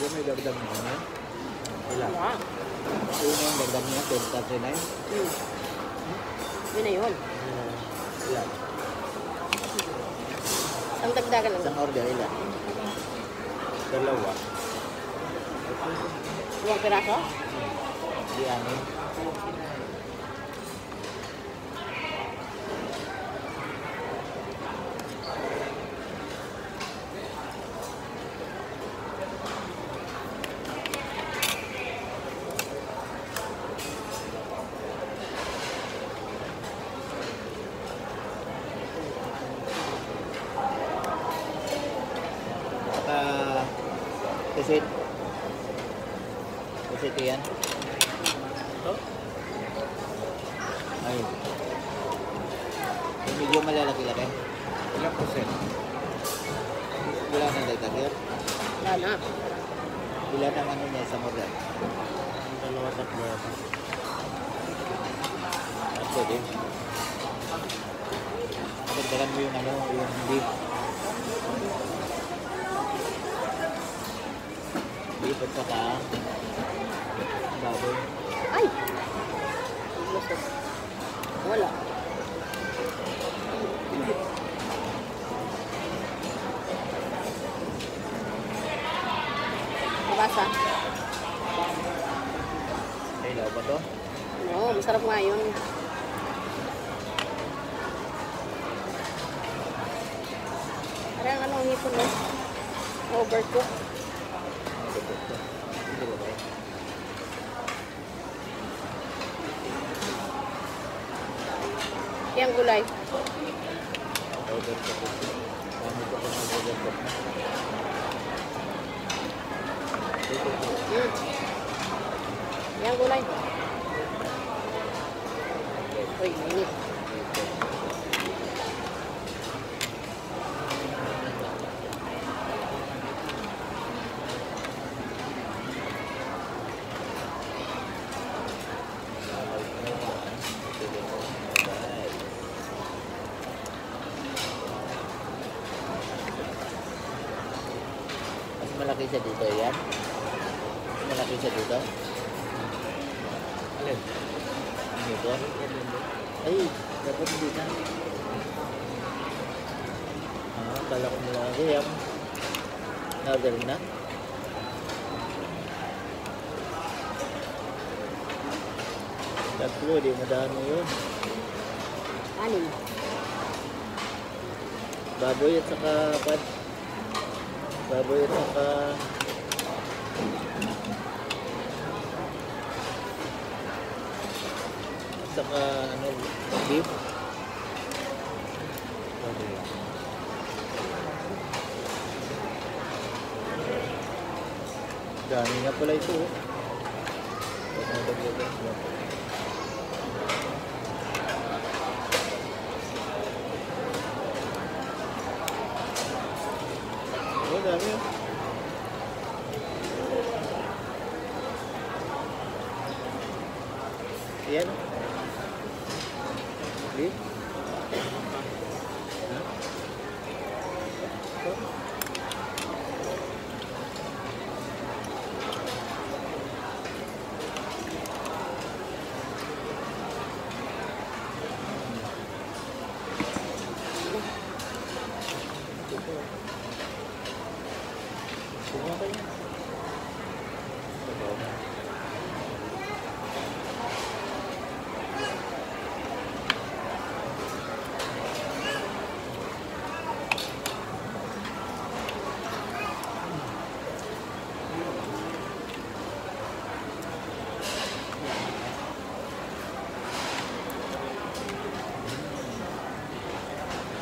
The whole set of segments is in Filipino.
Yung may dagdag mo ano? Ilan? Wala. Yung yung dagdag niya, 39? Yun na yun. Ilan? Ang dagdagan lang. Isang order, ilan? Dalawa. 2 piraso? Di anin. Kusit. Kusit yan. Ito? Ayun. Yung medyo malalaki-laki. Ilang kusit? Wala nang dagdag yun? Wala na. Ilan ang ano niya sa order? Dalawa, tatlo. Pwede. Dagdagan mo yung ano, yung beef. Beef at saka baboy. Ay! Lusot. Wala. Mabasa. Ay, ilaw ba to? Oo, masarap nga yun. Parang ano, hipon eh. Overcook. Hindi ba ba? Yang gulay. Order ko po. Kami ko kung order ko na. Yang gulay. Uy, mainit. Mas malaki siya dito, yan. Mas malaki siya dito. Alin? Dito. Ay, dapat hindi na. Kala ko malaki yan. Order na. Tatlo, di madami yun. Anin. Baboy at saka pad. Baboy at saka ano, beef. Dami nga pala ito. Oh, dami yun. Yan. Beef.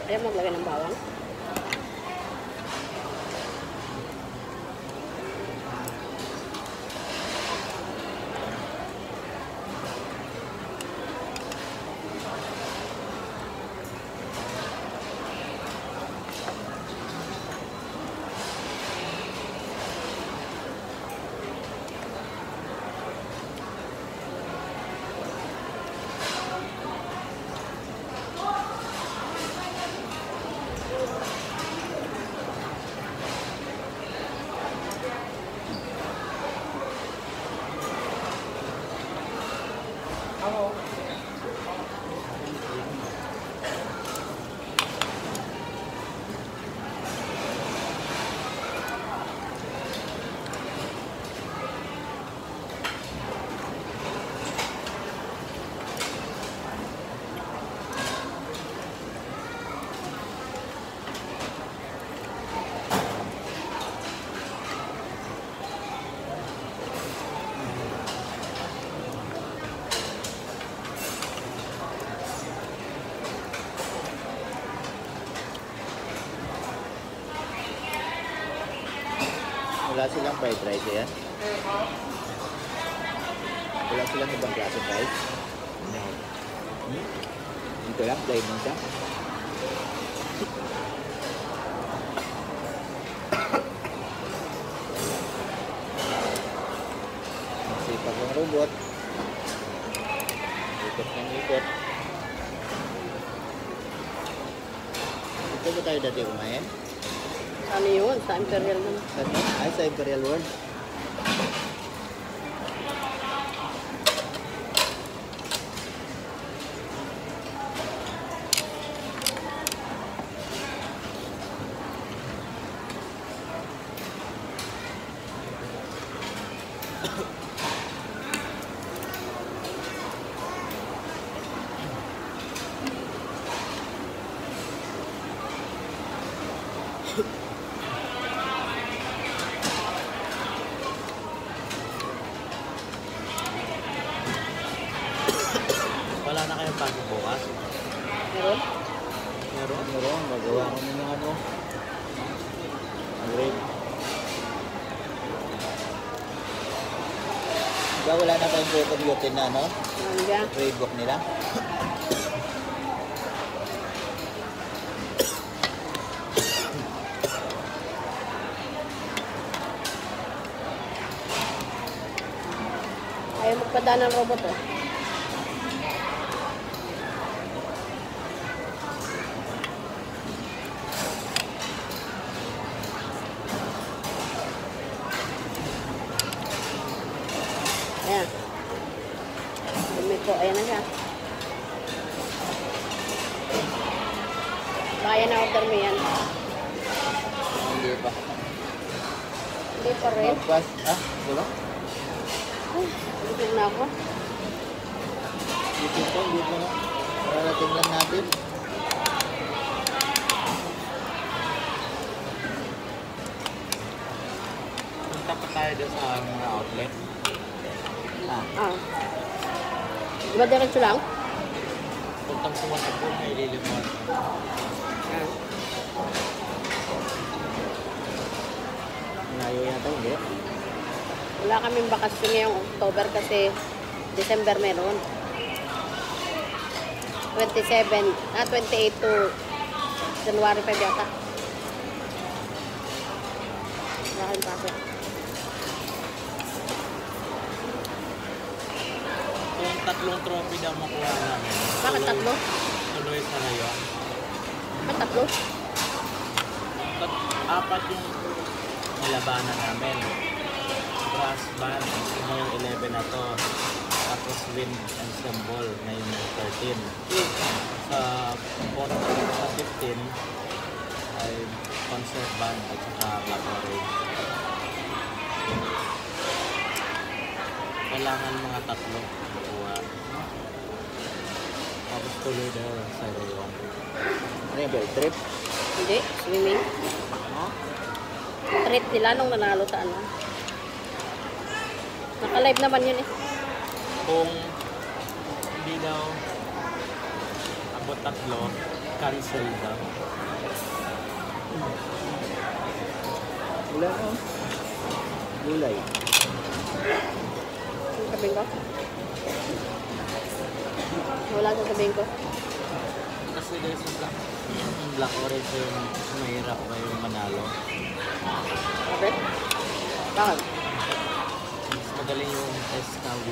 Ayaw maglagay ng bawang. Wala silang fried rice yan. Wala silang ibang klaseng rice. Ito lang, plain lang siya. Masipag ang robot. Ikot ng ikot. Ito ba tayo dati kumain? Ano yun? Sa Imperial naman. Saan yun? Ay, sa Imperial World. Wala na kayong pasok bukas? Meron? Meron? Meron, magawa ko ng ano. Ang rate. Diba wala na tayong gluten na, no? Nandiyan. Grade book nila. Ayaw magpadaan ng robot oh. Ayan. Lumiko. Ayan na siya. Kaya na order mo yan. Hindi pa. Hindi pa rin. Magpas, diba? Ay, ulit na ako. Dito po, dito na. Parating lang natin. Punta pa tayo doon sa mga outlet. Ah. Di ba diretso lang? Puntang sumasag po na ililimot. Ah. Malayo yata, hindi. Wala kaming bakasyon ngayong October kasi December meron. 28 to January 5 yata. Wala kaming pasok. Kung tatlong trophy daw makuha namin. Bakit tatlo? Tuloy sa rayon. Ba't tatlo? Apat yung nilabanan namin. Brass band, ito yung 11 na to. Tapos wind ensemble na yung 13. Sa 15 ay concert band at saka Black Orange. Kailangan mga tatlo makuha. Tapos tuloy daw sa rayon. Ano yung belt trip? Hindi, swimming. Treat nila nung nanalo sa ano. Naka-live naman yun eh. Kung hindi daw abot tatlo, cancel daw. Wala na. Gulay. Ang sabihin ko? Wala sa sabihin ko. Kasi dahil sa Black Orange yung mahirap na yung manalo. Sabi? Bakit? Mas magaling yung SKW.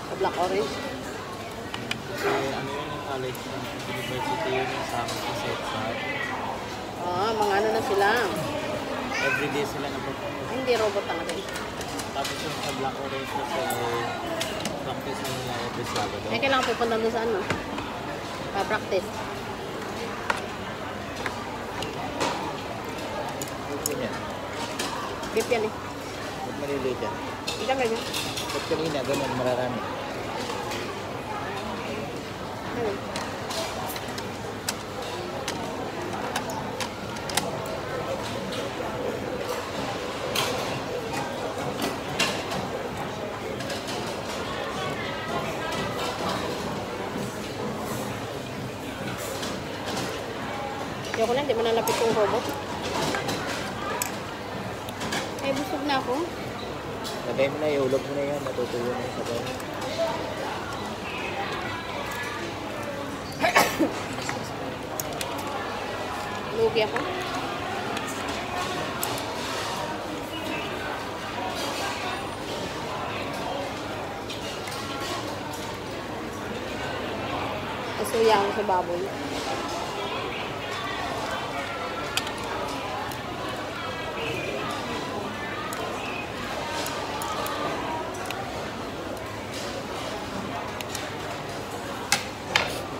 Sa Black Orange? Kasi ano yun yung college, university yun yung sama sa SETSAT. Ah, mga ano na sila. Everyday sila na-perform. Ay, hindi robot talaga eh. Tapos yung sa Black Orange kasi practice na nila every Sabado. Ay, kailangan pupunta doon sa ano? Pa-practice. Ito niya. Beef yan eh. Ba't maliliit yan? Hindi ganyan. Ba't kanina ganun mararami? Ayun. Ayoko na, hindi mo nalapit yung robot. Busog na ako. Lagay mo na, iulog mo na yan. Natutuyo na yung sabaw. Lugi ako. Asuya ako sa baboy.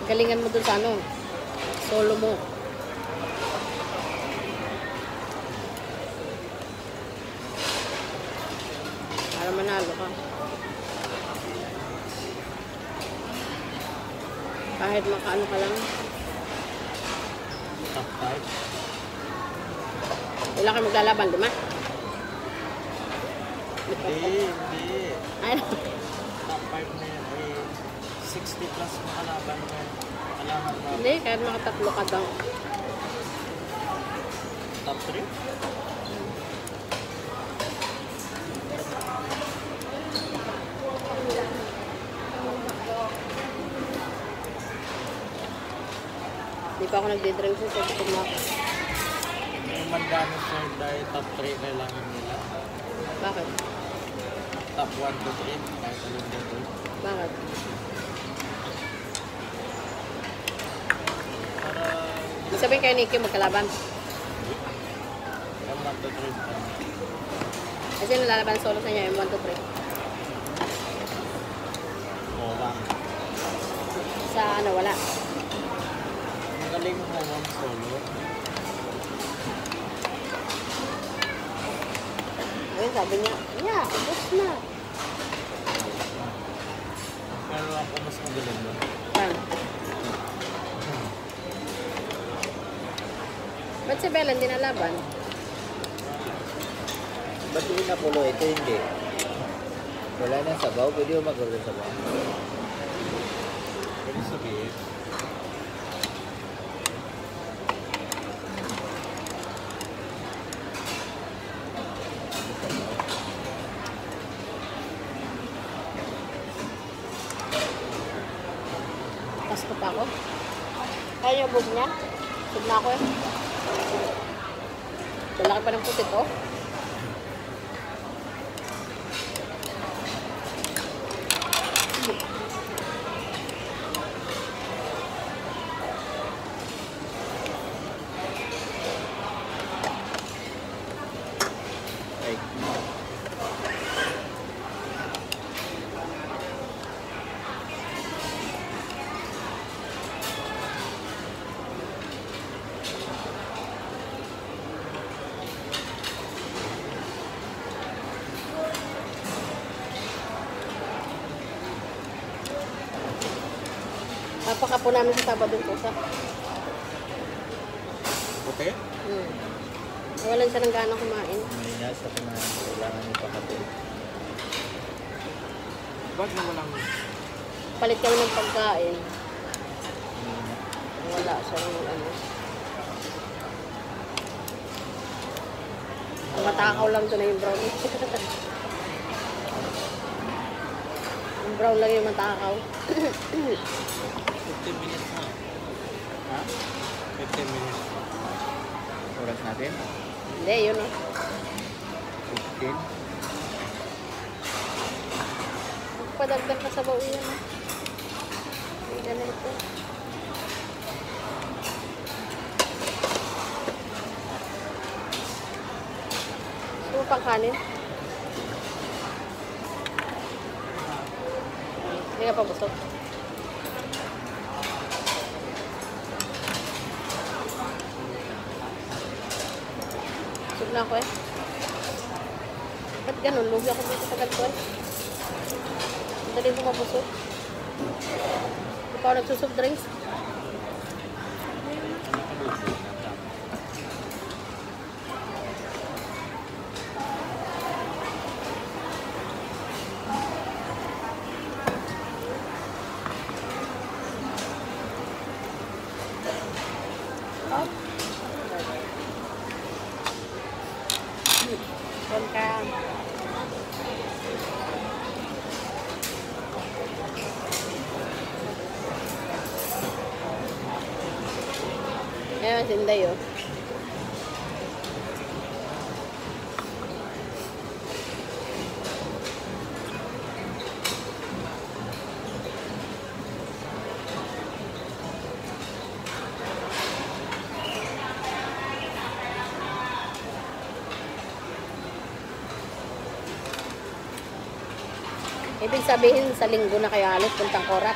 Galingan mo dun sa ano, solo mo. Para manalo ka. Kahit makaano ka lang. Top 5. Wala kayo maglalaban, di ba? Hindi. Ay, Top 5 na yan. 60 plus makalaban mo. Kailangan na hindi, kahit makatatlo ka daw. top 3. Hindi pa ako nagdi-drink so gusto na ako. Yung Mandano sir dahil top 3 kailangan nila. Bakit? Top 1 to 3. Kahit alin dito. Bakit? Para Ibig sabihin kayo Nikki magkalaban. yung 1 to 3 pa. Kasi nalalaban solo sa niya yung 1 to 3. O 1. Sa ano, wala. Magaling mo 1 solo. Ayun, sabi niya, yeah, ubos na. Pero ako mas magaling doon. Yan. Ba't si Bella hindi nalaban? Ba't hindi napulo? Ito hindi. Wala nang sabaw. Pwede mo magkaroon ng sabaw. Pwede sabihin. Pasko pa ako. Kaya yung bug niya. Sug na ako eh. Lalaki pa ng pusit oh. Ay, Papakapo namin sa Sabado yung pusa. Okay? Nawalan siya ng gana kumain. may nasa kumain. Kailangan mo pakapul. Ba't na walang Palit kami ng pagkain. Wala siya ng ano. Ang matakaw lang doon na yung brown. Yung brown lang yung matakaw. 15 minutes na? Ha? 15 minutes. Oras natin? Hindi, yun oh. 15. Magpadagdag ka sa bawi yan oh. May ganito. Gusto mo pang kanin? Hindi ka pa busog. Busog na ako eh. Ba't ganun? Lugi ako dito sa ganito eh. Ang dali ko mabusog. Hindi pa ako nagsusog drinks. Doon ka. Ayan, sinday oh. Ibig sabihin sa linggo na kayo halos puntang Korat.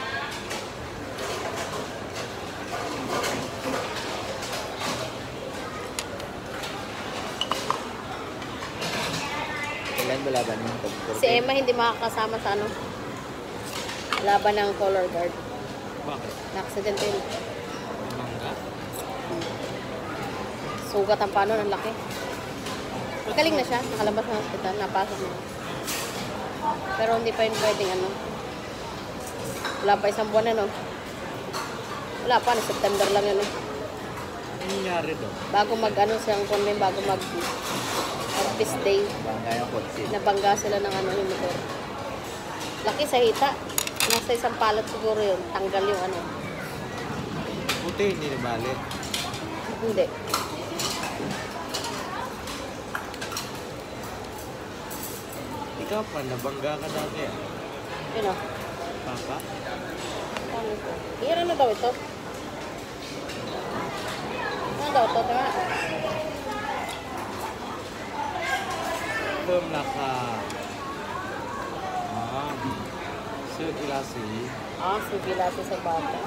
Kailan ba laban yung pag-14? Si Emma hindi makakasama sa ano, laban ng color guard. Bakit? Na-aksidente yun. Mangga? Sugat ang pano, ang laki. Magaling na siya, nakalabas ng hospital, napasok na. Pero hindi pa yun pwedeng ano. Wala pa isang buwan ano. Wala pa, na September lang ano. Ano nangyari doon? Bago mag ano siyang konmen, bago mag office day. Bangga yung kotse. Nabangga sila ng ano yung motor. Laki sa hita. Nasa isang palat siguro yun. Tanggal yung ano. Buti, hindi nabalik. Hindi. Ikaw pa, nabangga ka dati ah. Yun o. Papa? Ano ito? Iyan na daw ito. Ano daw ito? Tama. Firm naka... Sirkulasi. Sige lasi sa bata.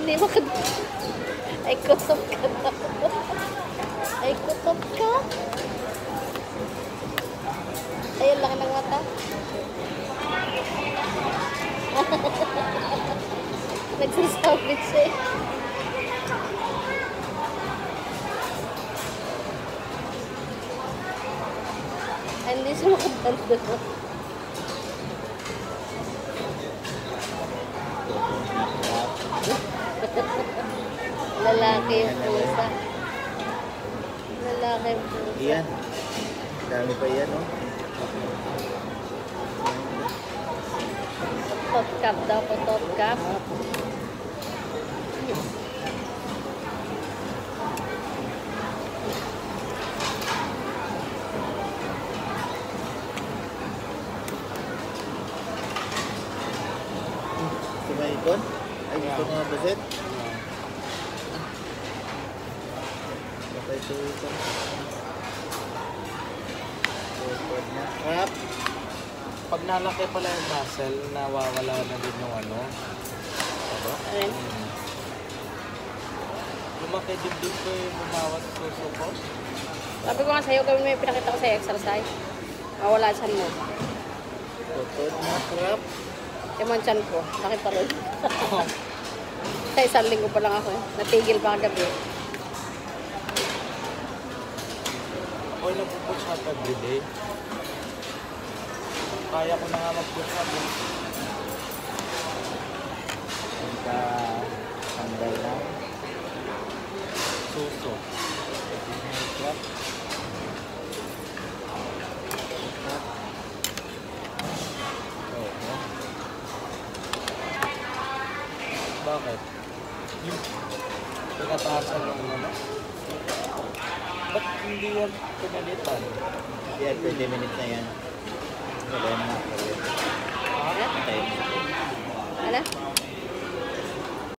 Hindi mo ka... Ay, kutob ka na. Ay, kutob ka. Ay, ang laki ng mata. Nagsasabi siya eh. Ay, hindi siya makatanda. Lalaki yung pusa. Lalaki yung pusa. Iyan. Dami pa yan, no? Top cup daw po, top cup. Sumaikon? Ay, dito mga baset. Patay ito ito. Crap. Pag nalaki pala yung muscle, nawawala na din yung ano. Diba? Ayun. Lumaki din ko yung bumawas sa suso ko. Sabi ko nga sa'yo, gawin mo yung pinakita ko sa'yo, exercise. Mawala siyan mo. Tutod na crap. Yung mga tiyan ko, laki pa rin. Sa isang linggo pa lang ako eh. Natigil pa kagabi. Ako'y nagpupush up everyday. Kaya ko na nga mag-push up. Punta sandal na. Suso. Crap. Oo. Bakit? Yung pinataasan yung ano? Ba't hindi yan pinalitan? Yan, 20 minutes na yan. Sabay na nga. Ano? Tayo. Ano?